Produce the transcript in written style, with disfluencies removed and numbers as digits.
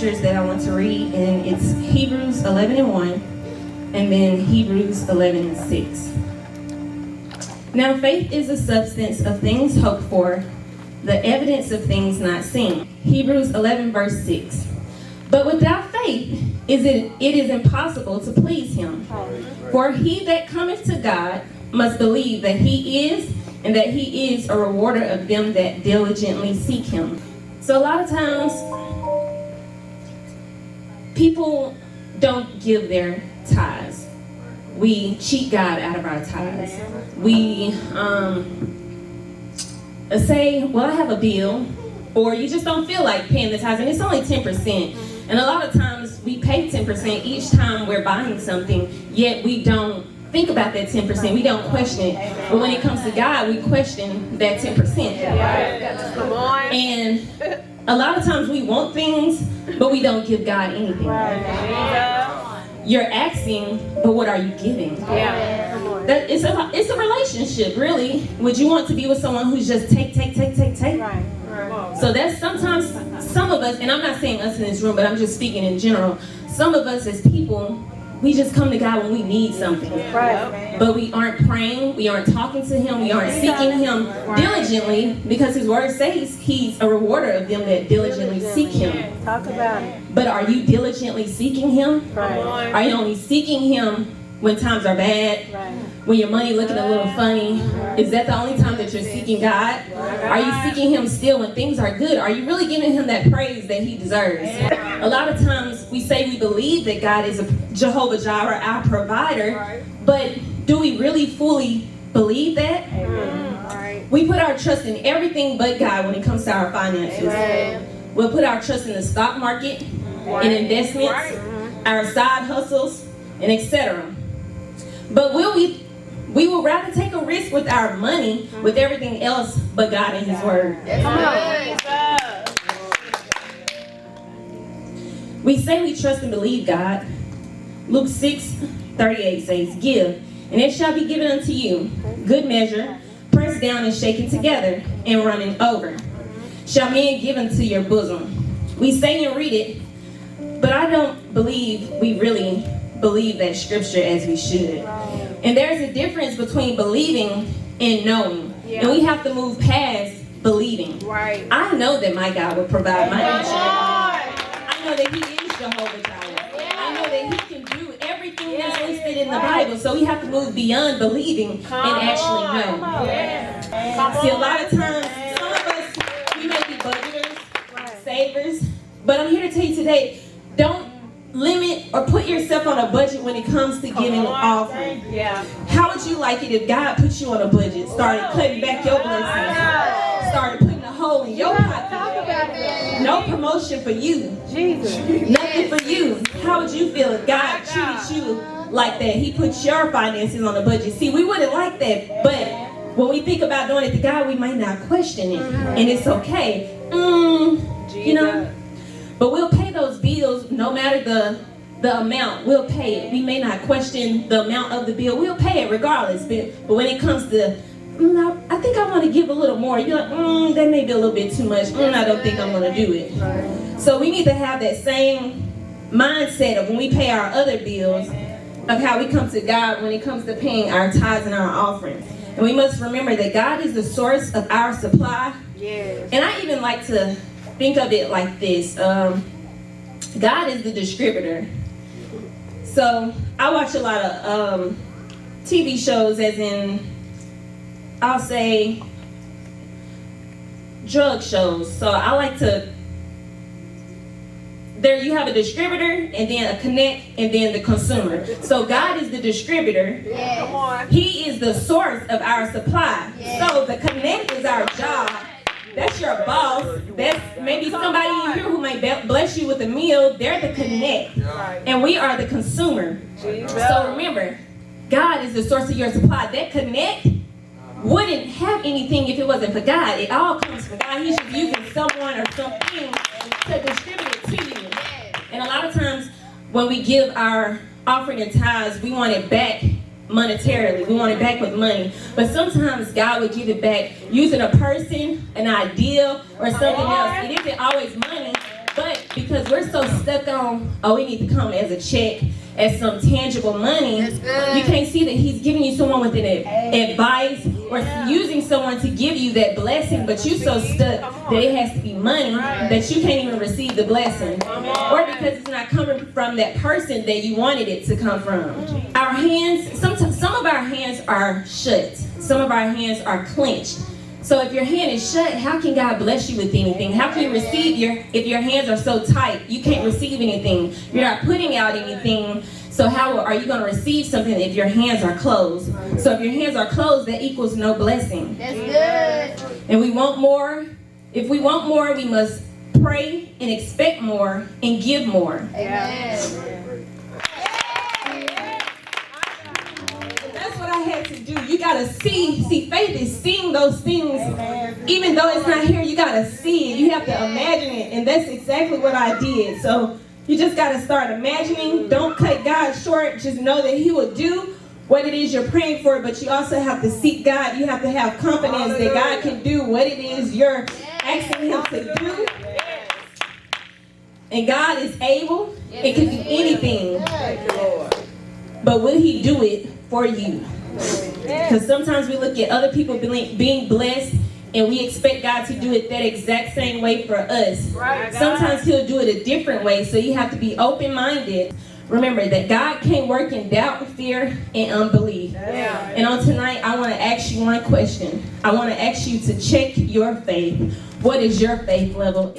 scriptures that I want to read, and it's Hebrews 11:1, and then Hebrews 11:6. Now faith is the substance of things hoped for, the evidence of things not seen. Hebrews 11 verse 6. But without faith it is impossible to please him. For he that cometh to God must believe that he is, and that he is a rewarder of them that diligently seek him. So a lot of times, people don't give their tithes. We cheat God out of our tithes. We say, well, I have a bill, or you just don't feel like paying the tithes, and it's only 10%. And a lot of times we pay 10% each time we're buying something, yet we don't think about that 10%. We don't question it. But when it comes to God, we question that 10%. Come on. And a lot of times we want things, but we don't give God anything. You're asking, but what are you giving? That it's a relationship, really. Would you want to be with someone who's just take? Right. So that's sometimes some of us, and I'm not saying us in this room, but I'm just speaking in general. Some of us as people, we just come to God when we need something. Right. But we aren't praying, we aren't talking to him, we aren't seeking him diligently, because his word says he's a rewarder of them that diligently seek him. Talk about it. But are you diligently seeking him? Right. Are you only seeking him when times are bad? Right. When your money looking a little funny? Is that the only time that you're seeking God? Are you seeking him still when things are good? Are you really giving him that praise that he deserves? A lot of times we say we believe that God is a Jehovah Jireh, our provider, but do we really fully believe that? We put our trust in everything but God when it comes to our finances. We'll put our trust in the stock market, in investments, our side hustles, and etc. But we will rather take a risk with our money, with everything else but God and his word. We say we trust and believe God. Luke 6:38 says, give, and it shall be given unto you. Good measure, pressed down and shaken together, and running over, shall men give unto your bosom. We say and read it, but I don't believe we really believe that scripture as we should. And there's a difference between believing and knowing. And we have to move past believing. Right. I know that my God will provide my needs. I know that he is Jehovah Jireh. I know that he can do everything that's listed in the Bible. So we have to move beyond believing and actually know. See, a lot of times, some of us, we may be budgeters, savers, but I'm here to tell you today, don't limit or put yourself on a budget when it comes to giving an offering. How would you like it if God put you on a budget, started cutting back your blessings, started putting a hole in your pocket? No promotion for you. Nothing for you. How would you feel if God treated you like that? He put your finances on a budget. See, we wouldn't like that, but when we think about doing it to God, we might not question it, and it's okay. You know. But we'll pay those bills no matter the amount. We'll pay it. We may not question the amount of the bill. We'll pay it regardless. But when it comes to, I think I want to give a little more. You're like, that may be a little bit too much. I don't think I'm going to do it. So we need to have that same mindset of when we pay our other bills, of how we come to God when it comes to paying our tithes and our offerings. And we must remember that God is the source of our supply. And I even like to think of it like this. God is the distributor. So I watch a lot of TV shows, as in, I'll say, drug shows. So I like to, there you have a distributor, and then a connect, and then the consumer. So God is the distributor. He is the source of our supply. So the connect is our job. That's your boss. That's maybe somebody in here who might bless you with a meal. They're the connect. And we are the consumer. So remember, God is the source of your supply. That connect wouldn't have anything if it wasn't for God. It all comes from God. He's just using someone or something to distribute it to you. And a lot of times when we give our offering and tithes, we want it back monetarily. We want it back with money. But sometimes God will give it back using a person, an idea, or something else. It isn't always money, but Because we're so stuck on, oh, we need to come as a check, as some tangible money. You can't see that he's giving you someone with an advice or using someone to give you that blessing, but you're so stuck that it has to be money that you can't even receive the blessing. Or because it's not coming from that person that you wanted it to come from. Our hands, sometimes some of our hands are shut. Some of our hands are clenched. So if your hand is shut, how can God bless you with anything? How can you receive if your hands are so tight? You can't receive anything. You're not putting out anything. So how are you going to receive something if your hands are closed? So if your hands are closed, that equals no blessing. That's good. And we want more. If we want more, we must pray and expect more and give more. Amen. I had to do. You gotta see faith is seeing those things. Even though it's not here, you gotta see it. You have to imagine it. And that's exactly what I did. So you just gotta start imagining. Don't cut God short. Just know that he will do what it is you're praying for, but you also have to seek God. You have to have confidence that God can do what it is you're asking him to do. And God is able. It can do anything. But will he do it for you? Because sometimes we look at other people being blessed and we expect God to do it that exact same way for us. Sometimes he'll do it a different way, so you have to be open-minded. Remember that God can't work in doubt, fear, and unbelief. And on tonight, I want to ask you one question. I want to ask you to check your faith. What is your faith level?